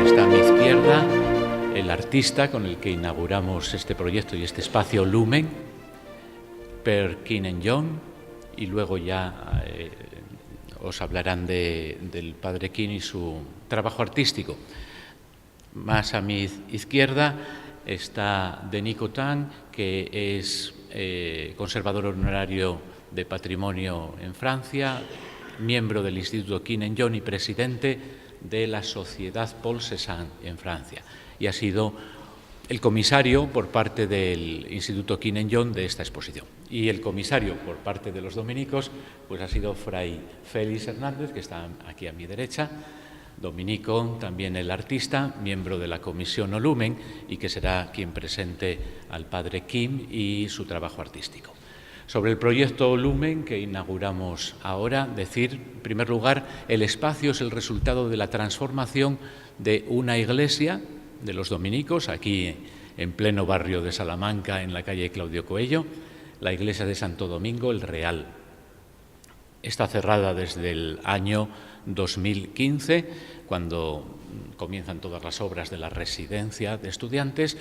Está a mi izquierda el artista con el que inauguramos este proyecto y este espacio Lumen, Per Kinen-John, y luego ya os hablarán del padre Kin y su trabajo artístico. Más a mi izquierda está Denis Cotin, que es conservador honorario de patrimonio en Francia, miembro del Instituto Kinen-John y presidente de la Sociedad Paul Cézanne en Francia, y ha sido el comisario por parte del Instituto Kinen-John de esta exposición. Y el comisario por parte de los dominicos pues ha sido Fray Félix Hernández, que está aquí a mi derecha, dominico, también el artista, miembro de la Comisión Lumen, y que será quien presente al padre Kim y su trabajo artístico. Sobre el proyecto Lumen que inauguramos ahora, decir, en primer lugar, el espacio es el resultado de la transformación de una iglesia de los dominicos, aquí en pleno barrio de Salamanca, en la calle Claudio Coello, la iglesia de Santo Domingo el Real. Está cerrada desde el año 2015, cuando comienzan todas las obras de la residencia de estudiantes,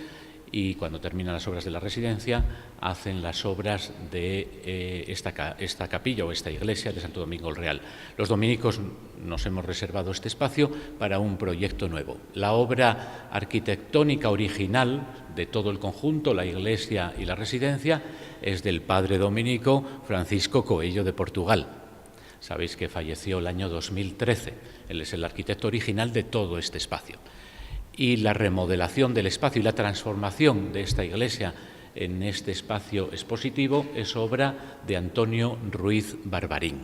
y cuando terminan las obras de la residencia hacen las obras de esta capilla o esta iglesia de Santo Domingo el Real. Los dominicos nos hemos reservado este espacio para un proyecto nuevo. La obra arquitectónica original de todo el conjunto, la iglesia y la residencia, es del padre dominico Francisco Coello de Portugal. Sabéis que falleció el año 2013. Él es el arquitecto original de todo este espacio. Y la remodelación del espacio y la transformación de esta iglesia en este espacio expositivo es obra de Antonio Ruiz Barbarín.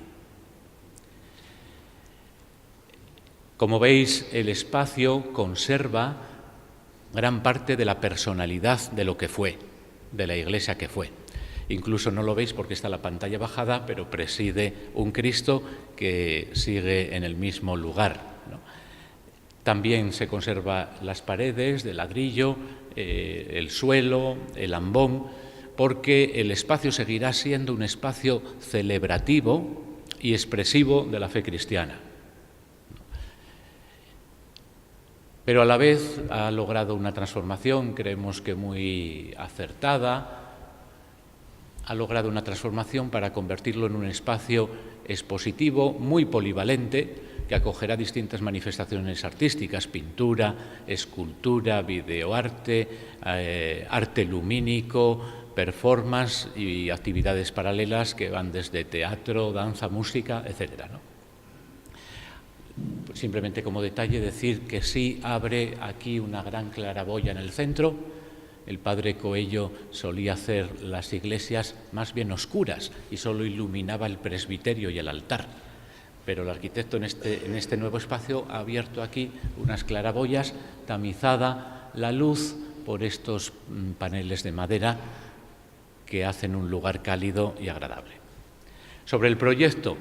Como veis, el espacio conserva gran parte de la personalidad de lo que fue, de la iglesia que fue. Incluso no lo veis porque está la pantalla bajada, pero preside un Cristo que sigue en el mismo lugar, ¿no? También se conserva las paredes de ladrillo, el suelo, el ambón, porque el espacio seguirá siendo un espacio celebrativo y expresivo de la fe cristiana. Pero a la vez ha logrado una transformación, creemos que muy acertada, ha logrado una transformación para convertirlo en un espacio expositivo muy polivalente, que acogerá distintas manifestaciones artísticas: pintura, escultura, videoarte, arte lumínico, performance y actividades paralelas que van desde teatro, danza, música, etcétera, ¿no? Simplemente como detalle decir que sí abre aquí una gran claraboya en el centro. El padre Coello solía hacer las iglesias más bien oscuras y solo iluminaba el presbiterio y el altar. Pero el arquitecto en este nuevo espacio ha abierto aquí unas claraboyas, tamizada la luz por estos paneles de madera que hacen un lugar cálido y agradable. Sobre el proyecto,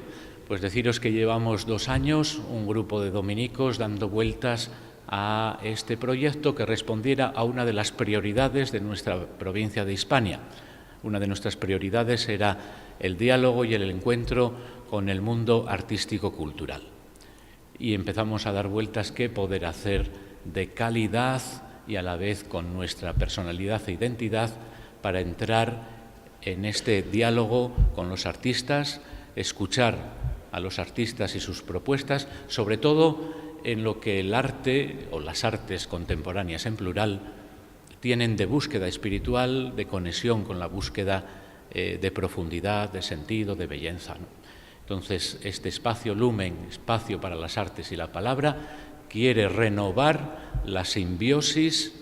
pues deciros que llevamos 2 años, un grupo de dominicos dando vueltas a este proyecto que respondiera a una de las prioridades de nuestra provincia de Hispania. Una de nuestras prioridades era el diálogo y el encuentro con el mundo artístico-cultural. Y empezamos a dar vueltas qué poder hacer de calidad y a la vez con nuestra personalidad e identidad para entrar en este diálogo con los artistas, escuchar a los artistas y sus propuestas, sobre todo en lo que el arte o las artes contemporáneas en plural tienen de búsqueda espiritual, de conexión con la búsqueda de profundidad, de sentido, de belleza, ¿no? Entonces, este espacio Lumen, espacio para las artes y la palabra, quiere renovar la simbiosis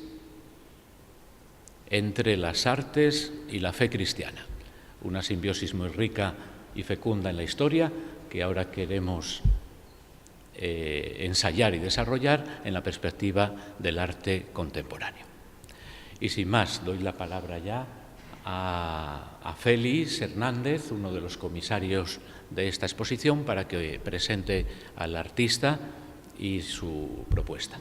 entre las artes y la fe cristiana. Una simbiosis muy rica y fecunda en la historia que ahora queremos ensayar y desarrollar en la perspectiva del arte contemporáneo. Y sin más, doy la palabra ya a Félix Hernández, uno de los comisarios de esta exposición, para que presente al artista y su propuesta.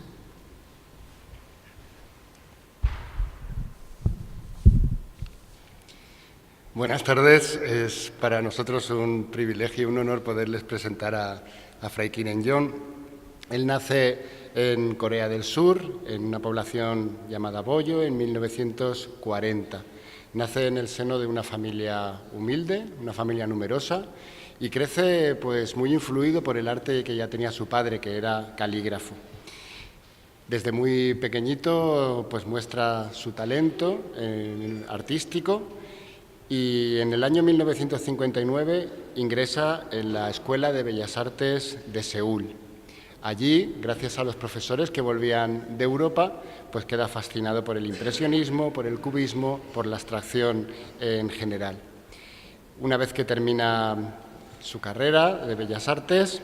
Buenas tardes. Es para nosotros un privilegio y un honor poderles presentar a Fray Kinen-John. Él nace en Corea del Sur, en una población llamada Boyo, en 1940. Nace en el seno de una familia humilde, una familia numerosa, y crece pues muy influido por el arte que ya tenía su padre, que era calígrafo. Desde muy pequeñito pues muestra su talento artístico, y en el año 1959 ingresa en la Escuela de Bellas Artes de Seúl. Allí, gracias a los profesores que volvían de Europa, pues queda fascinado por el impresionismo, por el cubismo, por la abstracción en general. Una vez que termina su carrera de Bellas Artes,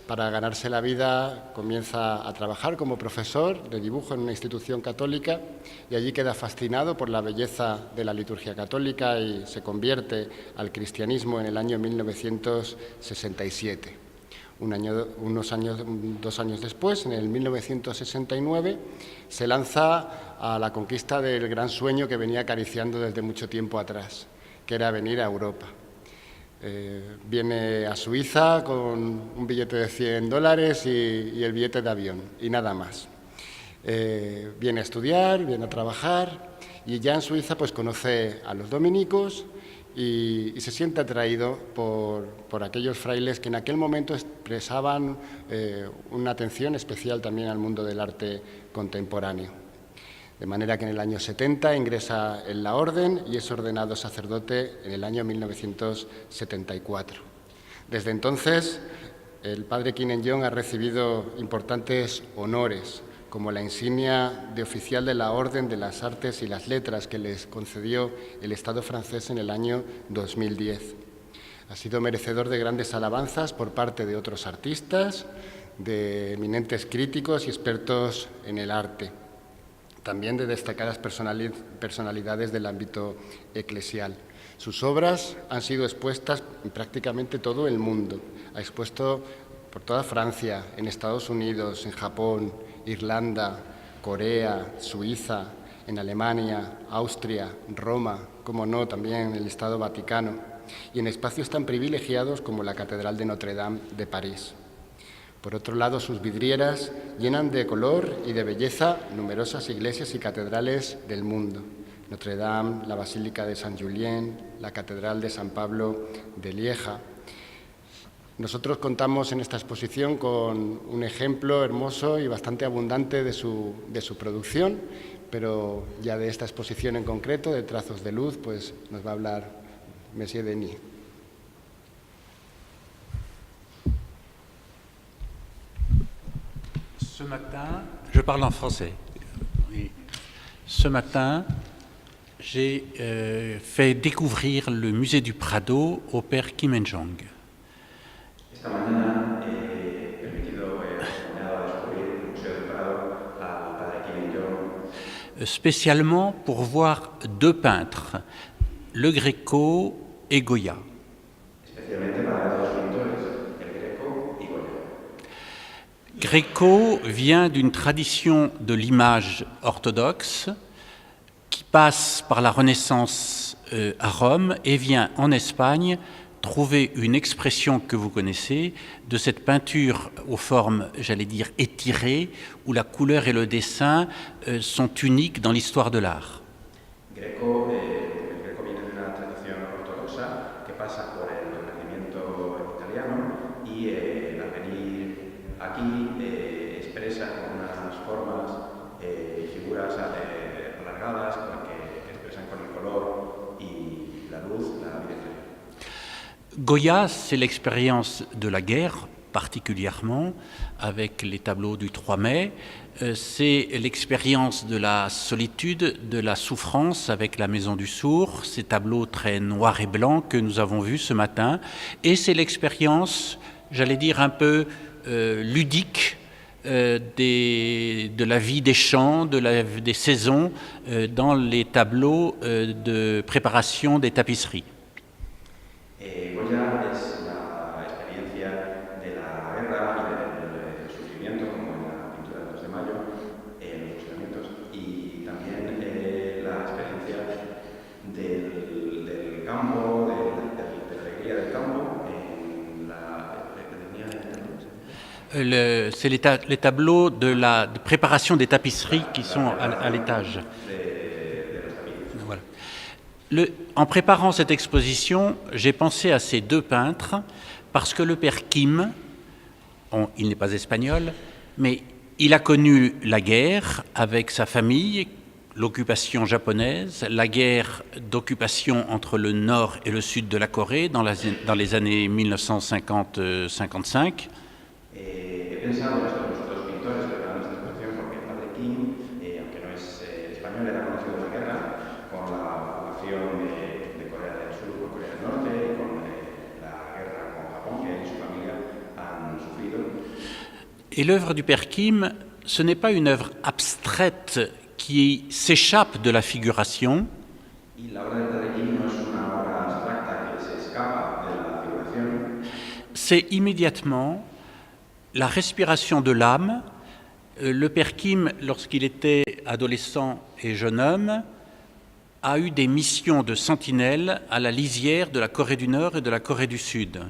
para ganarse la vida comienza a trabajar como profesor de dibujo en una institución católica, y allí queda fascinado por la belleza de la liturgia católica y se convierte al cristianismo en el año 1967. 2 años después, en el 1969, se lanza a la conquista del gran sueño que venía acariciando desde mucho tiempo atrás, que era venir a Europa. Viene a Suiza con un billete de $100 y el billete de avión, y nada más. Viene a estudiar, viene a trabajar, y ya en Suiza pues conoce a los dominicos y se siente atraído por aquellos frailes que en aquel momento expresaban una atención especial también al mundo del arte contemporáneo. De manera que en el año 70 ingresa en la orden y es ordenado sacerdote en el año 1974. Desde entonces, el padre Kim Il-jong ha recibido importantes honores, como la insignia de oficial de la Orden de las Artes y las Letras que les concedió el Estado francés en el año 2010. Ha sido merecedor de grandes alabanzas por parte de otros artistas, de eminentes críticos y expertos en el arte, también de destacadas personalidades del ámbito eclesial. Sus obras han sido expuestas en prácticamente todo el mundo. Ha expuesto por toda Francia, en Estados Unidos, en Japón, Irlanda, Corea, Suiza, en Alemania, Austria, Roma, como no, también en el Estado Vaticano, y en espacios tan privilegiados como la Catedral de Notre Dame de París. Por otro lado, sus vidrieras llenan de color y de belleza numerosas iglesias y catedrales del mundo. Notre Dame, la Basílica de Saint-Julien, la Catedral de San Pablo de Lieja. Nosotros contamos en esta exposición con un ejemplo hermoso y bastante abundante de su producción, pero ya de esta exposición en concreto, de Trazos de Luz, pues nos va a hablar Monsieur Denis. Ce matin, je parle en français. Oui. Ce matin, j'ai fait découvrir le musée du Prado au père Kim Il-jong. Esta mañana he permitido, acompañado a descubrir el Museo del Prado al padre Kim Il-jong. Spécialement pour voir 2 peintres, Le Greco et Goya. Especialmente para ver 2 pintores, el Greco y Goya. Greco vient d'une tradition de l'image orthodoxe qui passe par la Renaissance à Rome et vient en Espagne trouver une expression que vous connaissez de cette peinture aux formes, j'allais dire, étirées, où la couleur et le dessin sont uniques dans l'histoire de l'art. El Greco viene de una tradición ortodoxa que pasa por el Renacimiento italiano y al venir aquí expresa con unas formas y figuras alargadas que expresan con el color y la luz, la vida. Goya, c'est l'expérience de la guerre, particulièrement, avec les tableaux du 3 mai. C'est l'expérience de la solitude, de la souffrance avec la Maison du Sourd, ces tableaux très noirs et blancs que nous avons vus ce matin. Et c'est l'expérience, j'allais dire, un peu ludique de la vie des champs, des saisons dans les tableaux de préparation des tapisseries. Goya es la experiencia de la guerra y del sufrimiento, como en la pintura del 2 de mayo, en los fusilamientos, y también la experiencia del campo, de la alegría del campo, en la C'est les tableaux de de préparation des tapisseries qui sont à l'étage. Voilà. En préparant cette exposition, j'ai pensé à ces deux peintres parce que le père Kim, il n'est pas espagnol, mais il a connu la guerre avec sa famille, l'occupation japonaise, la guerre d'occupation entre le nord et le sud de la Corée dans les années 1950-55. He pensado en estos dos pintores preparando esta exposición porque el padre Kim, aunque no es español, era conocido en la guerra con la ocupación de Corea del Sur por Corea del Norte y con la guerra con Japón que él y su familia han sufrido. Et l'œuvre du père Kim, ce n'est pas une œuvre abstraite qui s'échappe de la figuration. Y la obra del padre Kim no es una obra abstracta que se escapa de la figuración. C'est immédiatement la respiration de l'âme. Le père Kim, lorsqu'il était adolescent et jeune homme, a eu des missions de sentinelle à la lisière de la Corée du Nord et de la Corée du Sud.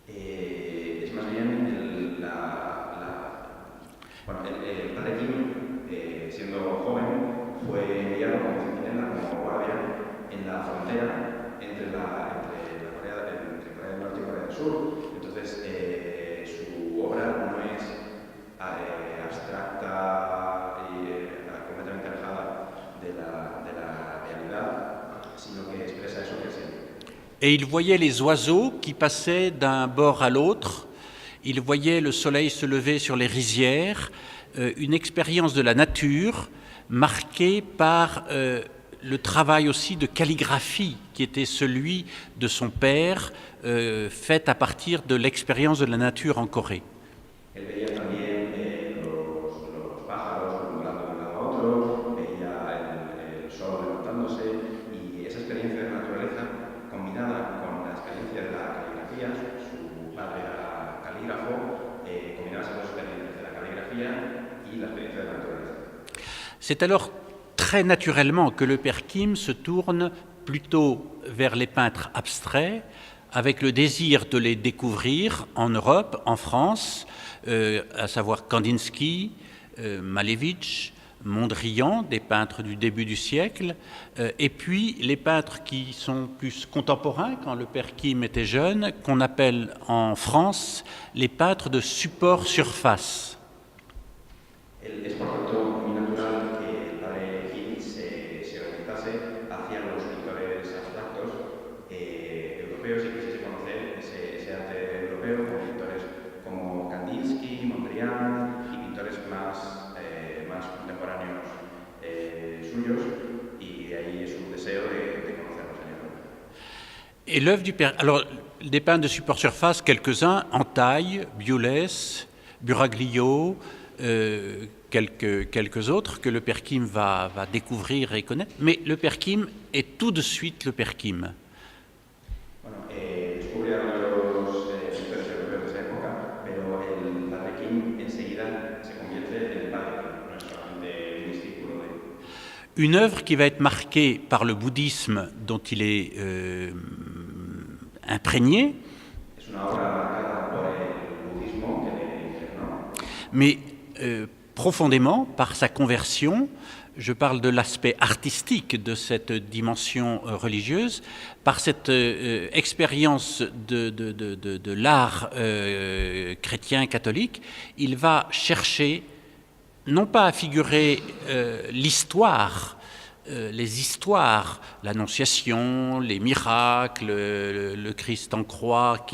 Es más bien el padre Kim, siendo joven, fue enviado como centinela, como guardia, en la frontera entre Corea del Norte y Corea del Sur. Entonces, su obra no es abstracta y completamente alejada de la realidad, sino que expresa eso que siente. Et il voyait les oiseaux qui passaient d'un bord à l'autre, il voyait le soleil se lever sur les rizières, une expérience de la nature marquée par le travail aussi de calligraphie qui était celui de son père, fait à partir de l'expérience de la nature en Corée. Él veía también los pájaros volando de un lado a otro, veía el sol levantándose y esa experiencia de la naturaleza combinada con la experiencia de la caligrafía, su padre era calígrafo, combinaba esas dos experiencias de la caligrafía y la experiencia de la naturaleza. C'est alors très naturellement que le père Kim se tourne plutôt vers les peintres abstraits, avec le désir de les découvrir en Europe, en France, à savoir Kandinsky, Malevich, Mondrian, des peintres du début du siècle, et puis les peintres qui sont plus contemporains, quand le père Kim était jeune, qu'on appelle en France les peintres de support surface. Es por tanto muy natural que el padre Kim se orientase hacia los pintores abstractos europeos y quisiese conocer ese arte europeo con pintores como Kandinsky, Mondrian y pintores más contemporáneos suyos, y de ahí su deseo de conocerlos en Europa. Et l'œuvre du père... Alors, des peintres de support surface, quelques-uns, Entaille, Biolès, Buraglio, quelques autres que le père Kim va découvrir et connaître, mais le père Kim est tout de suite le père Kim. Bueno, descubrí a los pintores europeos de esa época, pero el padre Kim enseguida se convierte en el padre Kim, no es solamente un discípulo de... Une œuvre qui va être marquée par le bouddhisme dont il est imprégné, Es una obra marcada por el budismo que le impregnó, mais profondément par sa conversion. Je parle de l'aspect artistique de cette dimension religieuse, par cette expérience de l'art chrétien catholique. Il va chercher non pas à figurer l'histoire, les histoires, l'Annonciation, les miracles, le Christ en croix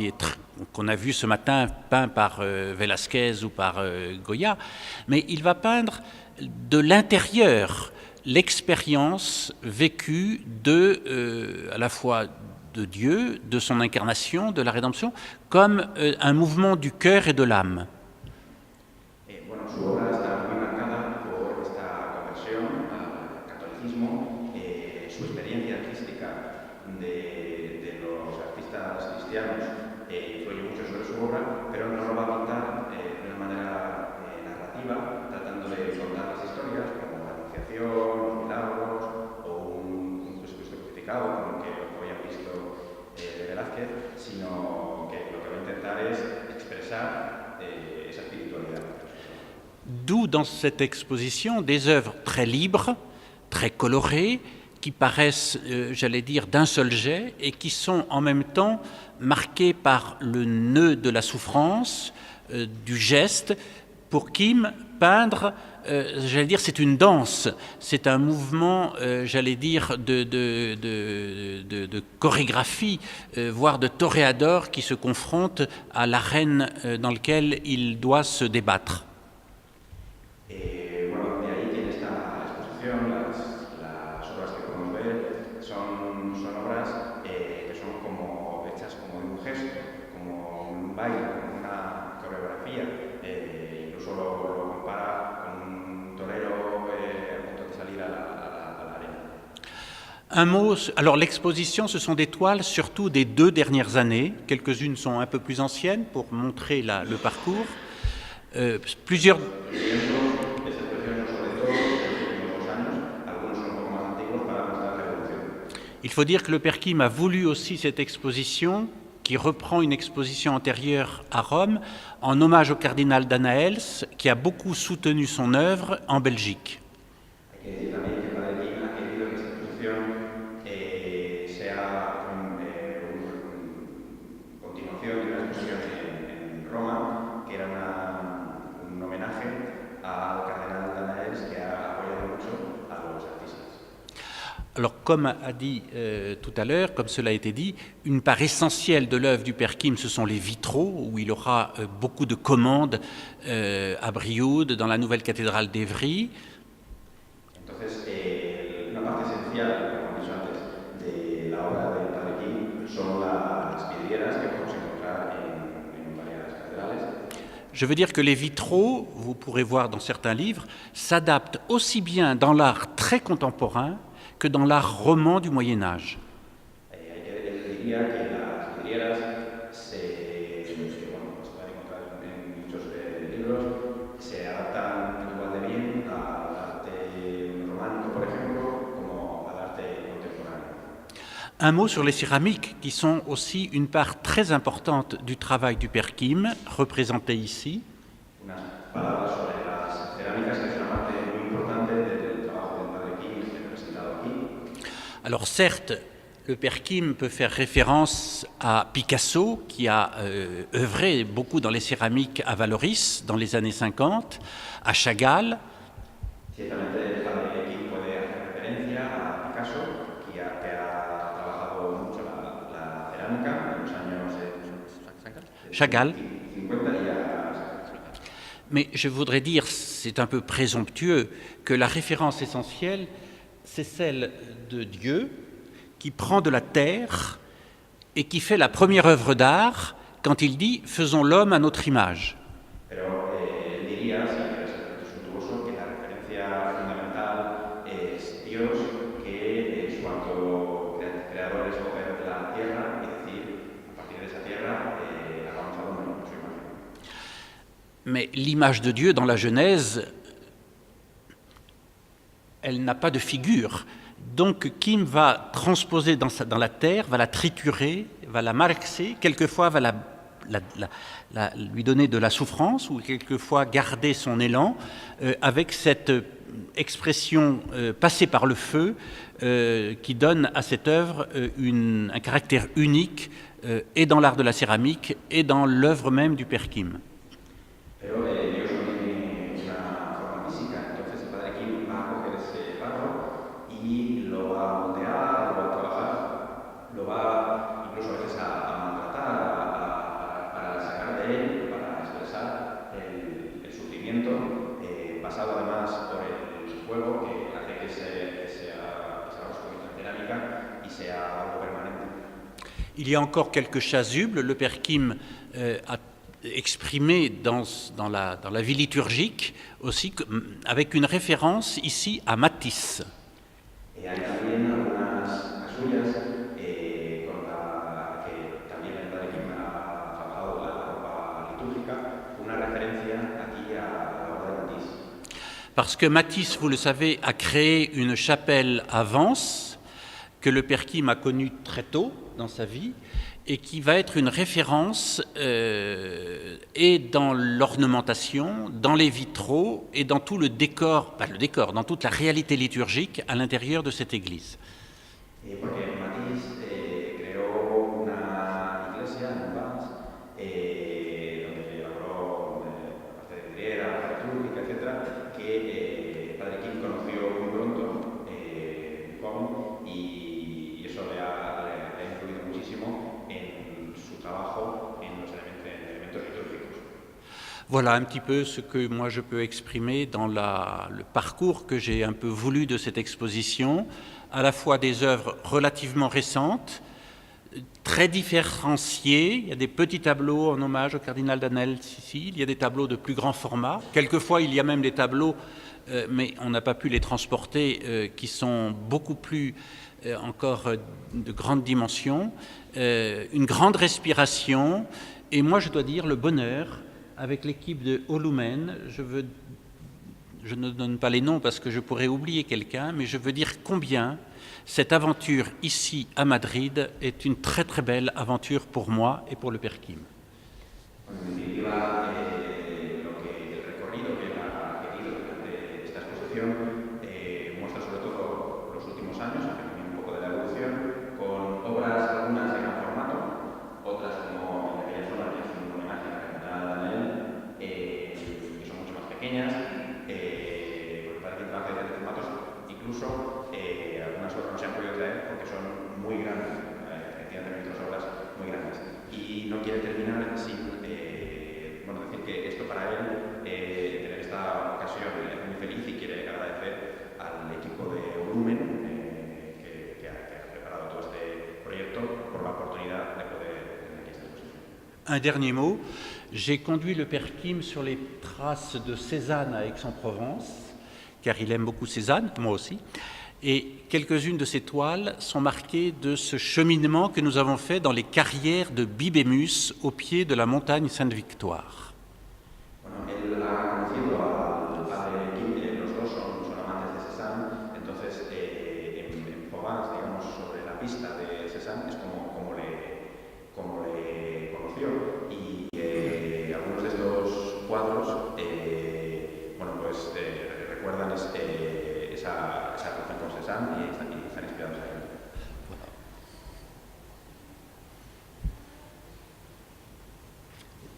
qu'on a vu ce matin peint par Velázquez ou par Goya, mais il va peindre de l'intérieur l'expérience vécue à la fois de Dieu, de son incarnation, de la rédemption, comme un mouvement du cœur et de l'âme. Bueno, su obra está muy marcada por esta conversión al catolicismo, su experiencia artística de los artistas cristianos influye mucho sobre su obra, pero no lo va a pintar de una manera narrativa, tratando de contar las historias como la Anunciación, los milagros o un Jesucristo crucificado, como que hoy han visto de Velázquez, sino que lo que va a intentar es expresar esa trouve dans cette exposition des œuvres très libres, très colorées, qui paraissent, j'allais dire, d'un seul jet et qui sont en même temps marquées par le nœud de la souffrance, du geste. Pour Kim, peindre, j'allais dire, c'est une danse, c'est un mouvement, j'allais dire, de chorégraphie, voire de toréador qui se confronte à l'arène dans laquelle il doit se débattre. Bueno, de ahí tiene esta exposición, las obras que podemos ver son obras que son como hechas como de un gesto, como un baile, como una coreografía, incluso lo compara con un torero a punto de salir a la arena. Un mot, alors l'exposition, ce sont des toiles surtout des 2 dernières années, quelques-unes sont un peu plus anciennes pour montrer le parcours. Plusieurs... Il faut dire que le Père Kim a voulu aussi cette exposition, qui reprend une exposition antérieure à Rome, en hommage au cardinal Danaels, qui a beaucoup soutenu son œuvre en Belgique. Alors, comme a dit tout à l'heure, comme cela a été dit, une part essentielle de l'œuvre du Père Kim, ce sont les vitraux, où il aura beaucoup de commandes à Brioude, dans la nouvelle cathédrale d'Évry. Entonces, una parte esencial, como he dicho antes, de la obra del Padre Kim son las vidrieras que podemos encontrar en varias catedrales. Je veux dire que les vitraux, vous pourrez voir dans certains livres, s'adaptent aussi bien dans l'art très contemporain que dans l'art roman du Moyen-Âge. Un mot sur les céramiques, qui sont aussi une part très importante du travail du Père Kim, représenté ici. Alors certes, le Père Kim peut faire référence à Picasso, qui a œuvré beaucoup dans les céramiques à Vallauris dans les années 50, à Chagall. Chagall. Mais je voudrais dire, c'est un peu présomptueux, que la référence essentielle, c'est celle de Dieu qui prend de la terre et qui fait la première œuvre d'art quand il dit « faisons l'homme à notre image ». Mais l'image de Dieu dans la Genèse, elle n'a pas de figure. Donc Kim va transposer dans la terre, va la triturer, va la marxer, quelquefois va lui donner de la souffrance ou quelquefois garder son élan avec cette expression passée par le feu qui donne à cette œuvre un caractère unique et dans l'art de la céramique et dans l'œuvre même du Père Kim. Il y a encore quelques chasubles. Le Père Kim a exprimé dans la vie liturgique aussi, avec une référence ici à Matisse. Parce que Matisse, vous le savez, a créé une chapelle à Vence que le Père Kim a connue très tôt dans sa vie et qui va être une référence et dans l'ornementation, dans les vitraux et dans tout le décor, dans toute la réalité liturgique à l'intérieur de cette église. Voilà un petit peu ce que moi je peux exprimer dans le parcours que j'ai un peu voulu de cette exposition, à la fois des œuvres relativement récentes, très différenciées. Il y a des petits tableaux en hommage au cardinal d'Anhelt ici, il y a des tableaux de plus grand format. Quelquefois, il y a même des tableaux, mais on n'a pas pu les transporter, qui sont beaucoup plus encore de grande dimension, une grande respiration, et moi je dois dire le bonheur avec l'équipe de Olumen. Je ne donne pas les noms parce que je pourrais oublier quelqu'un, mais je veux dire combien cette aventure ici à Madrid est une très très belle aventure pour moi et pour le Père Kim. Un dernier mot, j'ai conduit le Père Kim sur les traces de Cézanne à Aix-en-Provence, car il aime beaucoup Cézanne, moi aussi, et quelques-unes de ces toiles sont marquées de ce cheminement que nous avons fait dans les carrières de Bibémus au pied de la montagne Sainte-Victoire.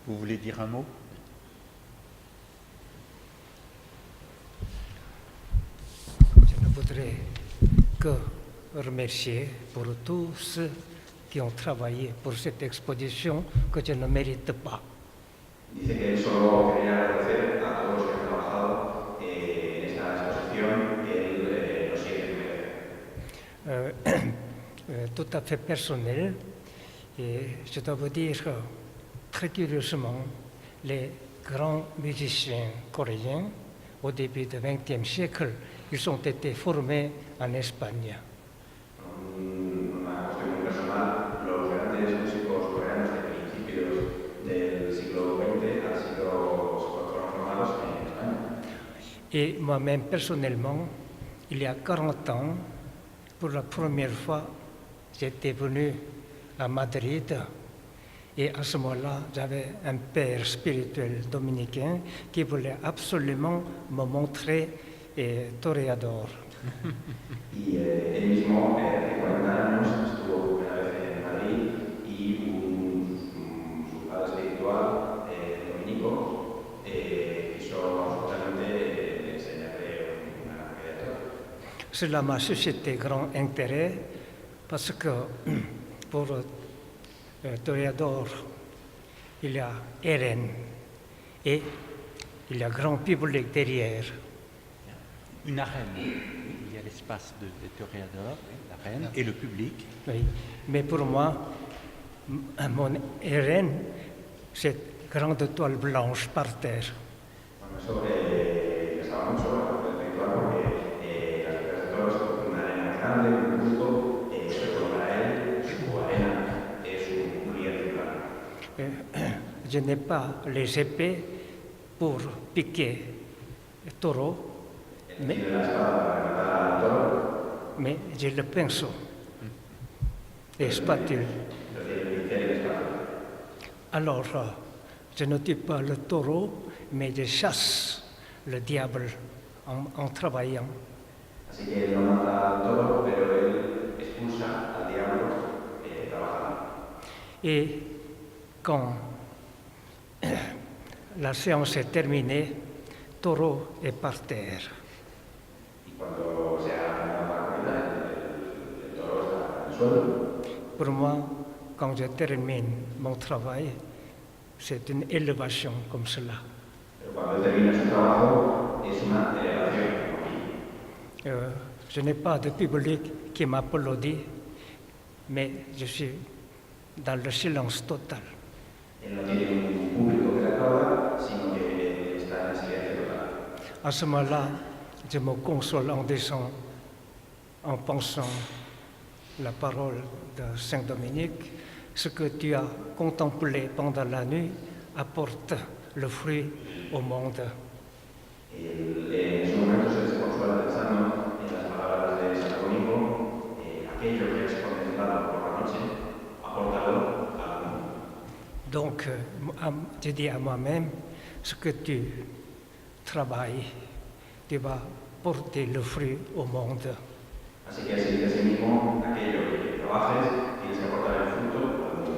Vous voulez dire un mot? Je ne voudrais que remercier pour tous ceux qui ont travaillé pour cette exposition que je ne mérite pas. Dice que solo quería agradecer a todos los que han trabajado en esta exposición que él no siente merecer. Tout à fait personnel, et je dois vous dire que très curieusement, les grands musiciens coréens, au début du XXe siècle, ils ont été formés en Espagne. Una cuestión muy personal, los grandes músicos coreanos de principios del siglo XX han sido formados en España. Et moi-même, personnellement, il y a 40 ans, pour la première fois, j'étais venu à Madrid. Et à ce moment-là, j'avais un père spirituel dominicain qui voulait absolument me montrer Toreador. Y él mismo, hace 40 años, estuvo por primera vez en Madrid y su padre espiritual, dominico, quiso justamente enseñarle una idea de todo. Cela m'a suscité grand intérêt parce que pour Toreador, il y a Eren et il y a grand public derrière. Une arène. Il y a l'espace de toréadors, l'arène, et le public. Oui, mais pour moi, mon Eren, cette grande toile blanche par terre. Je n'ai pas les épées pour piquer le taureau, mais j'ai le pinceau et spatule. Alors, je ne tue pas le taureau, mais je chasse le diable en travaillant. Así que él no mata al toro, pero él expulsa al diablo trabajando. Et quand la séance est terminée, taureau est par terre. Y cuando se ha terminado la comida, el toro está en el suelo. Pour moi, quand je termine mon travail, c'est une élévation comme cela. Pero cuando él termina su trabajo, es una elevación. Je n'ai pas de public qui m'applaudit, mais je suis dans le silence total. Él no tiene un público que le aplauda, sino que está en el silencio total. À ce moment-là, je me console en disant, en pensant la parole de Saint Dominique, ce que tu as contemplé pendant la nuit apporte le fruit au monde. En ese momento se consuela pensando en las palabras de San Domenico, aquello que has contemplado por la noche, apórtalo al mundo. Donc, je dis à moi-même, ce que tu travailles, tu vas porter le fruit au monde. Así que se dice a sí mismo, aquello que trabajes, tienes que aportar el fruto al mundo.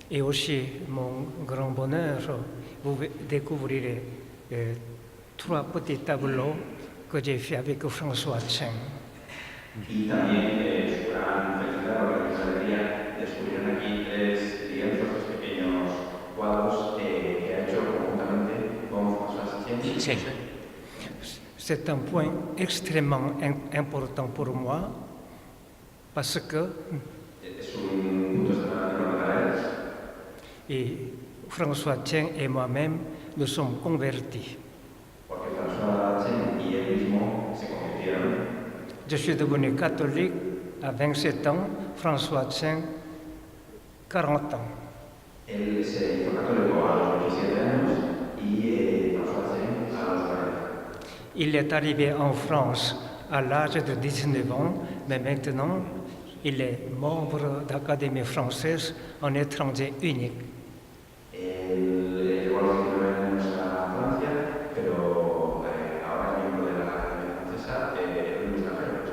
Et aussi, mon grand bonheur, vous découvrirez 3 petits tableaux que j'ai fait avec François Chen. Y también su gran felicidad, o gran alegría, descubrieron aquí 3 lienzos, 3 pequeños cuadros que ha hecho conjuntamente con François Chen. C'est un point extrêmement important pour moi parce que Es un punto extremadamente para él. et François Chen et moi-même nous sommes convertis. Porque François Chen y él mismo se convirtieron. Je suis devenu catholique à 27 ans, François Chen 40 ans. Él se hizo católico a los 27 años y François Chen a los 40. Il est arrivé en France à l'âge de 19 ans, mais maintenant il est membre d'Académie française, un étranger unique. Él llegó a los 19 años a Francia, pero ahora es miembro de la Academia Francesa, un extranjero.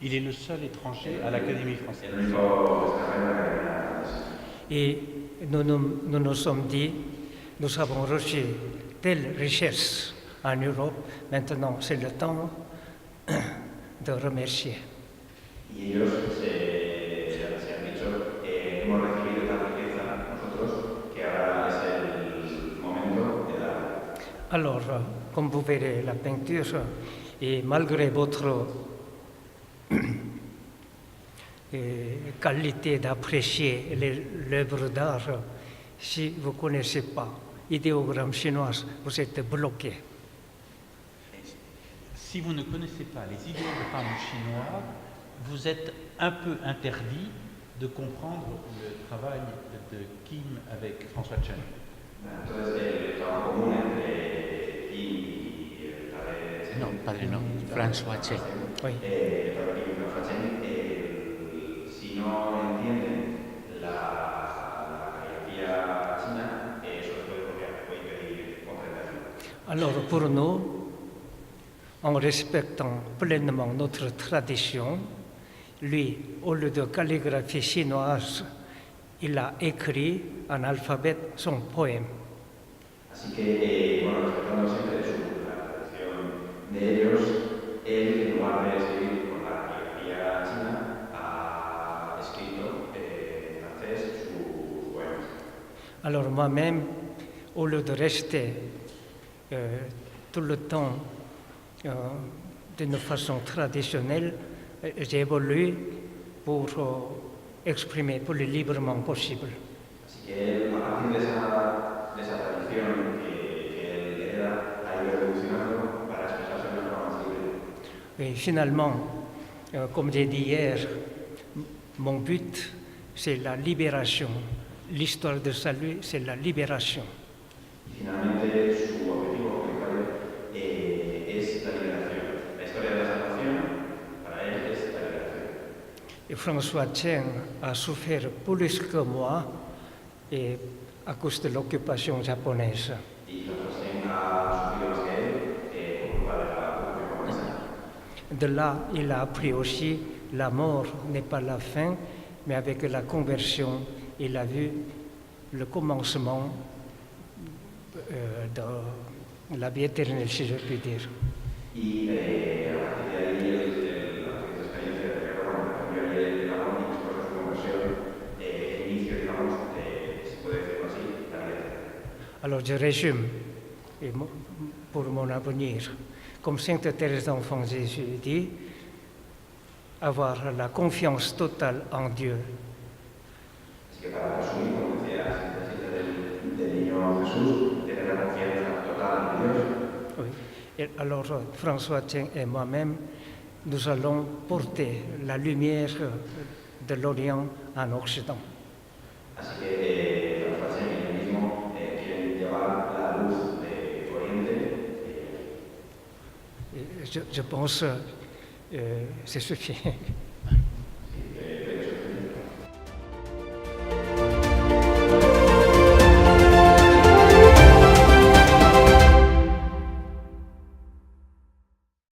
Il est le seul étranger à l'Académie française. El único extranjero de la Academia Francesa. Et nous nous sommes dit, nous avons reçu telle richesse en Europe, maintenant c'est le temps de remercier. Y ellos se han dicho, hemos recibido esta riqueza nosotros, que ahora es el momento de dar. Alors, comme vous verrez la peinture, et malgré votre qualité d'apprécier l'œuvre d'art, si vous ne connaissez pas l'idéogramme chinois, vous êtes bloqué. Si vous ne connaissez pas les idéogrammes chinois, vous êtes un peu interdit de comprendre le travail de Kim avec François Chen. Entonces, el trabajo común entre Kim y el padre Chen. No, padre no, François Chen. Oui. El padre Kim y François Chen, si no entienden la caligrafía china, eso les puede impedir comprenderlo. Alors, pour nous, en respectant pleinement notre tradition, lui, au lieu de calligraphie chinoise, il a écrit en alphabet son poème. Así que, bueno, respetando siempre la tradición de ellos, él, en lugar de escribir con la caligrafía china, ha escrito en francés sus poemas. Alors moi-même, au lieu de rester tout le temps d'une façon traditionnelle, j'ai évolué pour exprimer le plus librement possible. Así que él, a partir de esa tradición que él hereda, ha ido evolucionando para expresarse de una forma más libre. Et finalement, comme j'ai dit hier, mon but, c'est la libération. L'histoire de salut, c'est la libération. Y finalmente, su objetivo principal es la liberación. La historia de la salvación, para él, es la liberación. Et François Cheng a souffert plus que moi et à cause de l'occupation japonaise. Y François Cheng ha sufrido más que él por culpa de la ocupación japonesa. De là, il a appris aussi la mort n'est pas la fin, mais avec la conversion, il a vu le commencement de la vie éternelle, si je puis dire. Y a partir de ahí, la experiencia de que cuando cambió el Japón y después de su conversión, el inicio, digamos, se puede decirlo así, la vida eterna. Alors je résume pour mon avenir. Comme Sainte Thérèse d'Enfant Jésus dit, avoir la confiance totale en Dieu. Así que para resumir, como decía la cita del niño Jesús, tener la confianza total en Dios. Oui. Et alors François Cheng et moi-même, nous allons porter la lumière de l'Orient en Occident. Así que François Cheng y yo mismo quieren llevar la luz de Oriente. Je pense c'est suffisant.